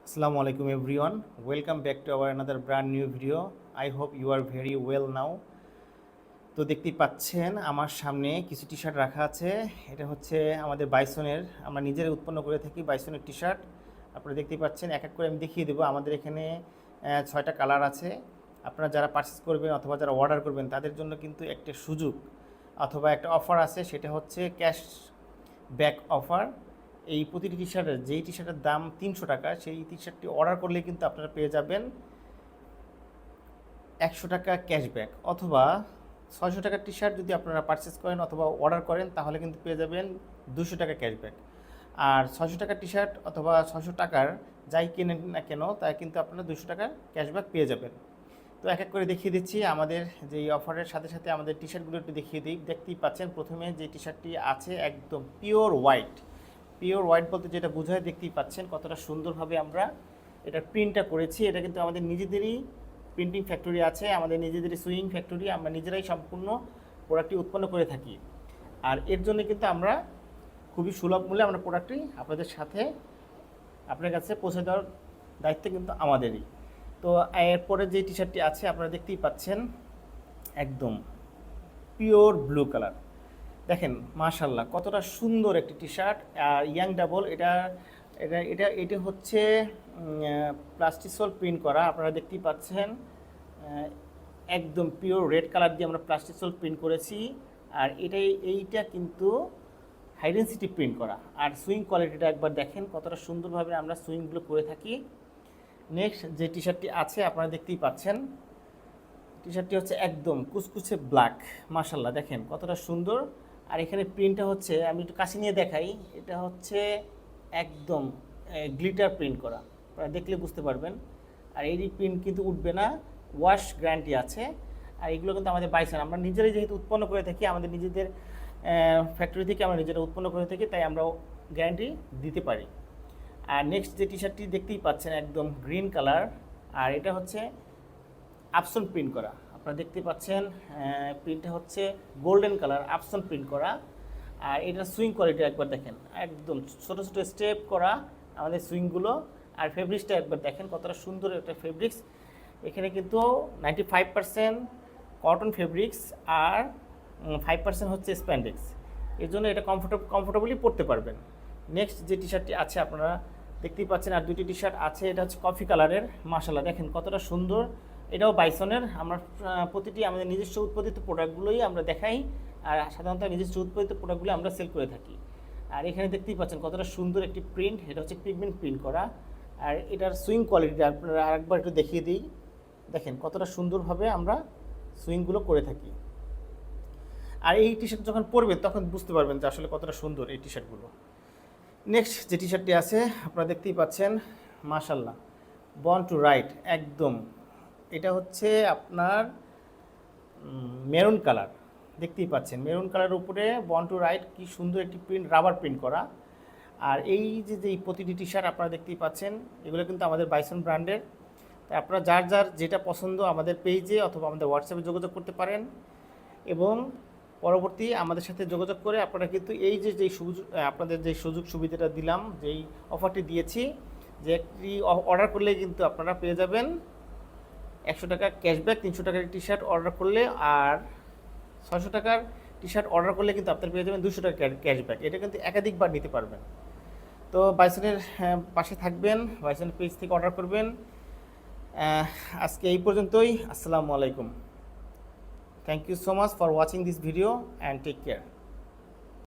Assalamualaikum everyone. Welcome back to our another brand new video. I hope you are very well now. তো দেখতেই পাচ্ছেন আমার সামনে কিছু টি শার্ট রাখা আছে। এটা হচ্ছে আমাদের বাইসনের, আমরা নিজেরাই উৎপন্ন করে থাকি বাইসনের টি শার্ট। আপনারা দেখতেই পাচ্ছেন, এক এক করে আমি দেখিয়ে দেবো। আমাদের এখানে 6টা কালার আছে। আপনারা যারা পারচেস করবেন অথবা যারা অর্ডার করবেন তাদের জন্য কিন্তু একটা সুযোগ অথবা একটা অফার আছে, সেটা হচ্ছে ক্যাশ ব্যাক অফার। এই প্রতিটি টি শার্টের যেই টি শার্টের দাম 300 টাকা, সেই টি শার্টটি অর্ডার করলে কিন্তু আপনারা পেয়ে যাবেন 100 টাকা ক্যাশব্যাক, অথবা 600 টাকার টি শার্ট যদি আপনারা পারচেস করেন অথবা অর্ডার করেন তাহলে কিন্তু পেয়ে যাবেন 200 টাকা ক্যাশব্যাক। আর 600 টাকার টি শার্ট অথবা 600 টাকার যাই কেনেন না কেন তাই কিন্তু আপনারা 200 টাকার ক্যাশব্যাক পেয়ে যাবেন। তো এক এক করে দেখিয়ে দিচ্ছি আমাদের যেই অফারের সাথে সাথে আমাদের টি শার্টগুলো একটু দেখিয়ে দিই। দেখতেই পাচ্ছেন প্রথমে যে টি শার্টটি আছে একদম পিওর হোয়াইট। পিওর হোয়াইট বলতে যেটা বোঝায়, দেখতেই পাচ্ছেন কতটা সুন্দরভাবে আমরা এটা প্রিন্টটা করেছি। এটা কিন্তু আমাদের নিজেদেরই প্রিন্টিং ফ্যাক্টরি আছে, আমাদের নিজেদেরই সুইং ফ্যাক্টরি, আমরা নিজেরাই সম্পূর্ণ প্রোডাক্টটি উৎপন্ন করে থাকি। আর এর জন্য কিন্তু আমরা খুবই সুলভ মূল্যে আমরা প্রোডাক্টটি আপনাদের সাথে আপনার কাছে পৌঁছে দেওয়ার দায়িত্ব কিন্তু আমাদেরই। তো এরপরে যে টি শার্টটি আছে আপনারা দেখতেই পাচ্ছেন একদম পিওর ব্লু কালার। দেখেন মাশাল্লাহ কতটা সুন্দর একটি টি শার্ট। আর ইয়াং ডাবল, এটা হচ্ছে প্লাস্টিসোল প্রিন্ট করা। আপনারা দেখতেই পাচ্ছেন একদম পিওর রেড কালার দিয়ে আমরা প্লাস্টিসোল প্রিন্ট করেছি। আর এইটা কিন্তু হাই ডেনসিটি প্রিন্ট করা। আর সুইং কোয়ালিটিটা একবার দেখেন কতটা সুন্দরভাবে আমরা সুইংগুলো করে থাকি। নেক্সট যে টি শার্টটি আছে আপনারা দেখতেই পাচ্ছেন, টি শার্টটি হচ্ছে একদম কুচকুচে ব্ল্যাক। মাশাল্লাহ দেখেন কতটা সুন্দর। আর এখানে প্রিন্টটা হচ্ছে, আমি একটু কাছে নিয়ে দেখাই, এটা হচ্ছে একদম গ্লিটার প্রিন্ট করা, আপনারা দেখলে বুঝতে পারবেন। আর এই প্রিন্ট কিন্তু উঠবে না, ওয়াশ গ্যারান্টি আছে। আর এগুলো কিন্তু আমাদের বাইসন, আমরা নিজেরাই যেহেতু উৎপন্ন করে থাকি, আমাদের নিজেদের ফ্যাক্টরি থেকে আমরা নিজেরা উৎপন্ন করে থাকি, তাই আমরা গ্যারান্টি দিতে পারি। আর নেক্সট যে টি শার্টটি দেখতেই পাচ্ছেন একদম গ্রিন কালার, আর এটা হচ্ছে আপসন প্রিন্ট করা। আপনারা দেখতে পাচ্ছেন প্রিন্টটা হচ্ছে গোল্ডেন কালার, আপসন প্রিন্ট করা। আর এটার সুইং কোয়ালিটি একবার দেখেন, একদম ছোটো ছোটো স্টেপ করা আমাদের সুইংগুলো। আর ফেব্রিক্সটা একবার দেখেন কতটা সুন্দর একটা ফেব্রিক্স। এখানে কিন্তু 95% কটন ফেব্রিক্স আর 5% হচ্ছে স্প্যান্ডেক্স। এর জন্য এটা কমফোর্টেবলি পরতে পারবেন। নেক্সট যে টি শার্টটি আছে আপনারা দেখতেই পাচ্ছেন, আর দুটি টি শার্ট আছে, এটা হচ্ছে কফি কালারের। মাশাল্লাহ দেখেন কতটা সুন্দর। এটাও বাইসনের। আমরা প্রতিটি আমাদের নিজস্ব উৎপাদিত প্রোডাক্টগুলোই আমরা দেখাই, আর সাধারণত নিজস্ব উৎপাদিত প্রোডাক্টগুলো আমরা সেল করে থাকি। আর এখানে দেখতেই পাচ্ছেন কতটা সুন্দর একটি প্রিন্ট, এটা হচ্ছে পিগমেন্ট প্রিন্ট করা। আর এটার সুইং কোয়ালিটি আপনারা আরেকবার একটু দেখিয়ে দিই, দেখেন কতটা সুন্দরভাবে আমরা সুইংগুলো করে থাকি। আর এই টি শার্ট যখন পরবেন তখন বুঝতে পারবেন যে আসলে কতটা সুন্দর এই টি শার্টগুলো। নেক্সট যে টি শার্টটি আছে আপনারা দেখতেই পাচ্ছেন, মাশাল্লাহ বর্ন টু রাইট একদম। এটা হচ্ছে আপনার মেরুন কালার, দেখতেই পাচ্ছেন মেরুন কালারের উপরে বর্ন টু রাইট, কি সুন্দর একটি প্রিন্ট, রাবার প্রিন্ট করা। আর এই যে প্রতিটি টি শার্ট আপনারা দেখতেই পাচ্ছেন এগুলো কিন্তু আমাদের বাইসন ব্র্যান্ডের। তাই আপনারা যার যার যেটা পছন্দ আমাদের পেজে অথবা আমাদের হোয়াটসঅ্যাপে যোগাযোগ করতে পারেন, এবং পরবর্তী আমাদের সাথে যোগাযোগ করে আপনারা কিন্তু এই যেই সুযোগ, আপনাদের যে সুযোগ সুবিধাটা দিলাম, যেই অফারটি দিয়েছি, যে একটি অর্ডার করলে কিন্তু আপনারা পেয়ে যাবেন 100 টাকা ক্যাশব্যাক 300 টাকার টি শার্ট অর্ডার করলে, আর 600 টাকার টি শার্ট অর্ডার করলে কিন্তু আপনারা পেয়ে যাবেন 200 টাকা ক্যাশব্যাক। এটা কিন্তু একাধিকবার নিতে পারবেন। তো বাইসনের পাশে থাকবেন, বাইসনের পেজ থেকে অর্ডার করবেন। আজকে এই পর্যন্তই। আসসালামু আলাইকুম। Thank you so much for watching this video and take care.